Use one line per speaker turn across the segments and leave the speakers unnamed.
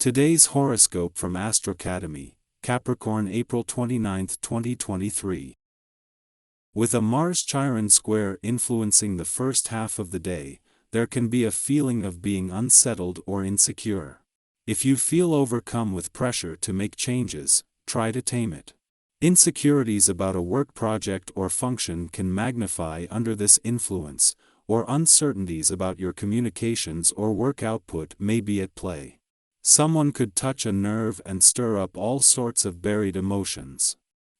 Today's horoscope from Astrocademy, Capricorn April 29, 2023. With a Mars-Chiron square influencing the first half of the day, there can be a feeling of being unsettled or insecure. If you feel overcome with pressure to make changes, try to tame it. Insecurities about a work project or function can magnify under this influence, or uncertainties about your communications or work output may be at play. Someone could touch a nerve and stir up all sorts of buried emotions.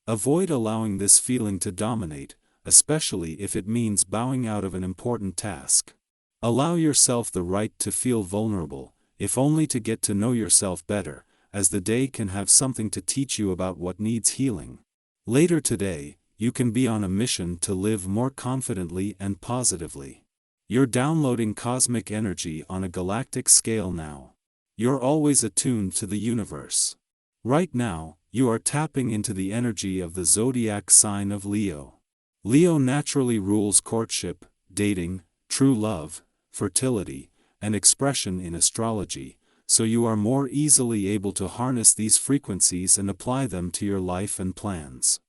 Avoid allowing this feeling to dominate, especially if it means bowing out of an important task. Allow yourself the right to feel vulnerable, if only to get to know yourself better, as the day can have something to teach you about what needs healing. Later today, you can be on a mission to live more confidently and positively. You're downloading cosmic energy on a galactic scale now. You're always attuned to the universe. Right now, you are tapping into the energy of the zodiac sign of Leo. Leo naturally rules courtship, dating, true love, fertility, and expression in astrology, so you are more easily able to harness these frequencies and apply them to your life and plans.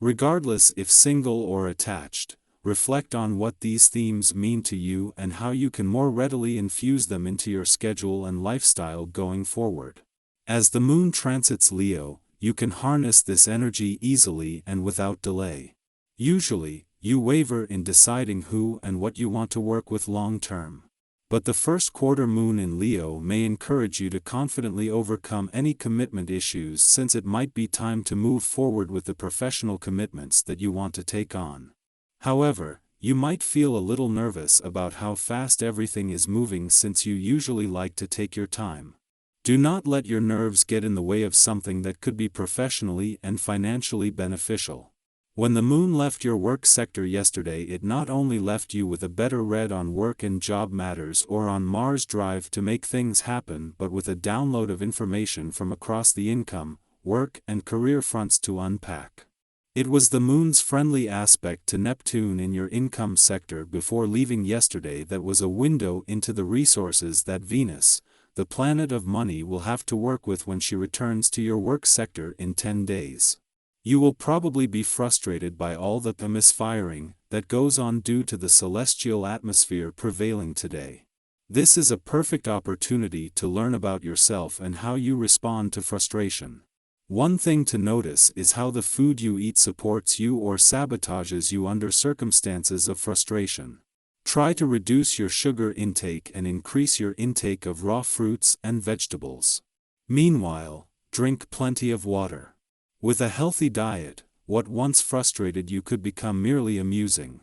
Regardless if single or attached, reflect on what these themes mean to you and how you can more readily infuse them into your schedule and lifestyle going forward. As the moon transits Leo, you can harness this energy easily and without delay. Usually, you waver in deciding who and what you want to work with long term. But the first quarter moon in Leo may encourage you to confidently overcome any commitment issues, since it might be time to move forward with the professional commitments that you want to take on. However, you might feel a little nervous about how fast everything is moving, since you usually like to take your time. Do not let your nerves get in the way of something that could be professionally and financially beneficial. When the moon left your work sector yesterday, it not only left you with a better read on work and job matters or on Mars' drive to make things happen, but with a download of information from across the income, work, and career fronts to unpack. It was the moon's friendly aspect to Neptune in your income sector before leaving yesterday that was a window into the resources that Venus, the planet of money, will have to work with when she returns to your work sector in 10 days. You will probably be frustrated by all the misfiring that goes on due to the celestial atmosphere prevailing today. This is a perfect opportunity to learn about yourself and how you respond to frustration. One thing to notice is how the food you eat supports you or sabotages you under circumstances of frustration. Try to reduce your sugar intake and increase your intake of raw fruits and vegetables. Meanwhile, drink plenty of water. With a healthy diet, what once frustrated you could become merely amusing.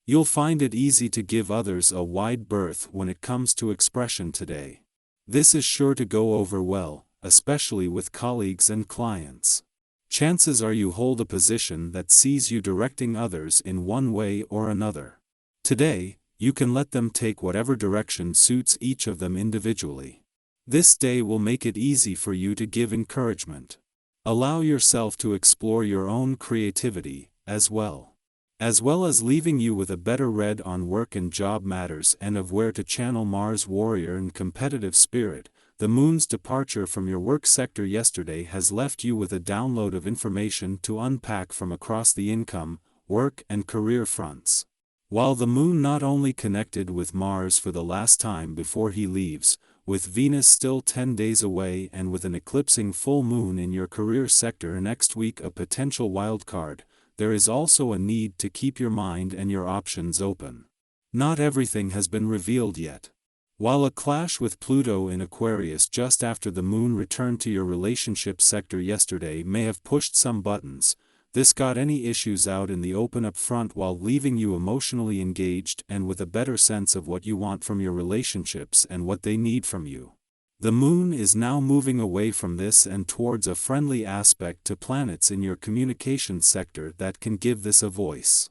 You'll find it easy to give others a wide berth when it comes to expression today. This is sure to go over well, especially with colleagues and clients. Chances are you hold a position that sees you directing others in one way or another. Today, you can let them take whatever direction suits each of them individually. This day will make it easy for you to give encouragement. Allow yourself to explore your own creativity, as well as leaving you with a better read on work and job matters and of where to channel Mars' warrior and competitive spirit. The moon's departure from your work sector yesterday has left you with a download of information to unpack from across the income, work, and career fronts. While the moon not only connected with Mars for the last time before he leaves, with Venus still 10 days away and with an eclipsing full moon in your career sector next week a potential wildcard, there is also a need to keep your mind and your options open. Not everything has been revealed yet. While a clash with Pluto in Aquarius just after the moon returned to your relationship sector yesterday may have pushed some buttons, this got any issues out in the open up front while leaving you emotionally engaged and with a better sense of what you want from your relationships and what they need from you. The moon is now moving away from this and towards a friendly aspect to planets in your communications sector that can give this a voice.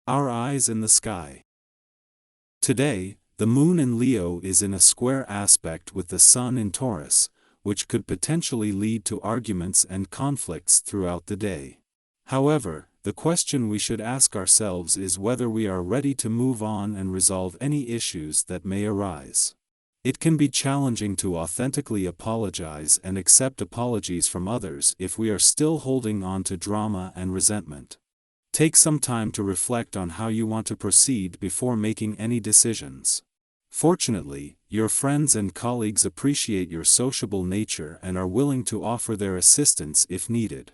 Our eyes in the sky. Today, the moon in Leo is in a square aspect with the sun in Taurus, which could potentially lead to arguments and conflicts throughout the day. However, the question we should ask ourselves is whether we are ready to move on and resolve any issues that may arise. It can be challenging to authentically apologize and accept apologies from others if we are still holding on to drama and resentment. Take some time to reflect on how you want to proceed before making any decisions. Fortunately, your friends and colleagues appreciate your sociable nature and are willing to offer their assistance if needed.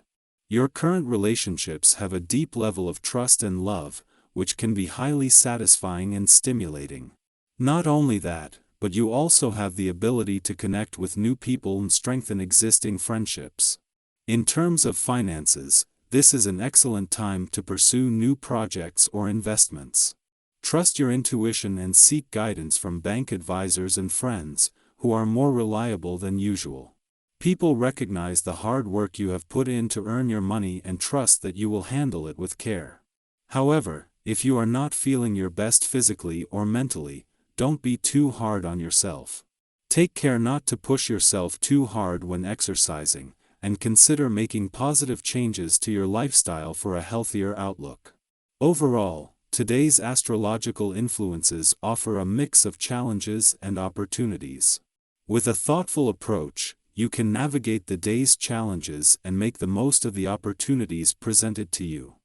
Your current relationships have a deep level of trust and love, which can be highly satisfying and stimulating. Not only that, but you also have the ability to connect with new people and strengthen existing friendships. In terms of finances, this is an excellent time to pursue new projects or investments. Trust your intuition and seek guidance from bank advisors and friends, who are more reliable than usual. People recognize the hard work you have put in to earn your money and trust that you will handle it with care. However, if you are not feeling your best physically or mentally, don't be too hard on yourself. Take care not to push yourself too hard when exercising, and consider making positive changes to your lifestyle for a healthier outlook. Overall, today's astrological influences offer a mix of challenges and opportunities. With a thoughtful approach, you can navigate the day's challenges and make the most of the opportunities presented to you.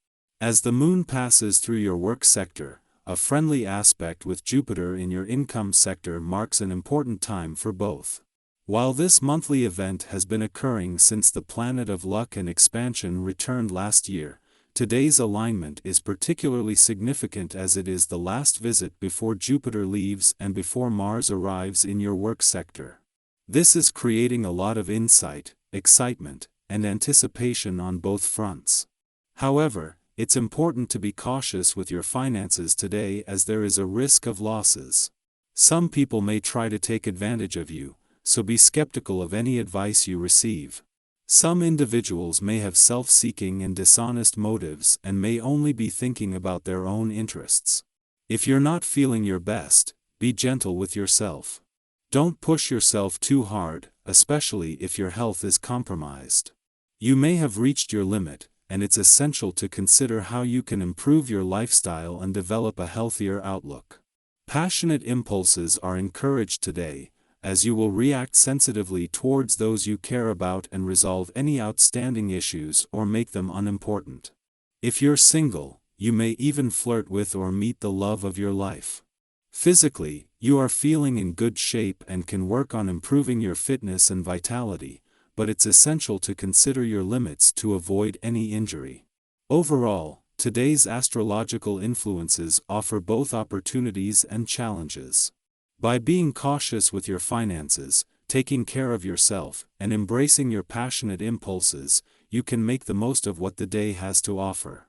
As the moon passes through your work sector, a friendly aspect with Jupiter in your income sector marks an important time for both. While this monthly event has been occurring since the planet of luck and expansion returned last year, today's alignment is particularly significant as it is the last visit before Jupiter leaves and before Mars arrives in your work sector. This is creating a lot of insight, excitement, and anticipation on both fronts. However, it's important to be cautious with your finances today as there is a risk of losses. Some people may try to take advantage of you, so be skeptical of any advice you receive. Some individuals may have self-seeking and dishonest motives and may only be thinking about their own interests. If you're not feeling your best, be gentle with yourself. Don't push yourself too hard, especially if your health is compromised. You may have reached your limit, and it's essential to consider how you can improve your lifestyle and develop a healthier outlook. Passionate impulses are encouraged today, as you will react sensitively towards those you care about and resolve any outstanding issues or make them unimportant. If you're single, you may even flirt with or meet the love of your life. Physically, you are feeling in good shape and can work on improving your fitness and vitality, but it's essential to consider your limits to avoid any injury. Overall, today's astrological influences offer both opportunities and challenges. By being cautious with your finances, taking care of yourself, and embracing your passionate impulses, you can make the most of what the day has to offer.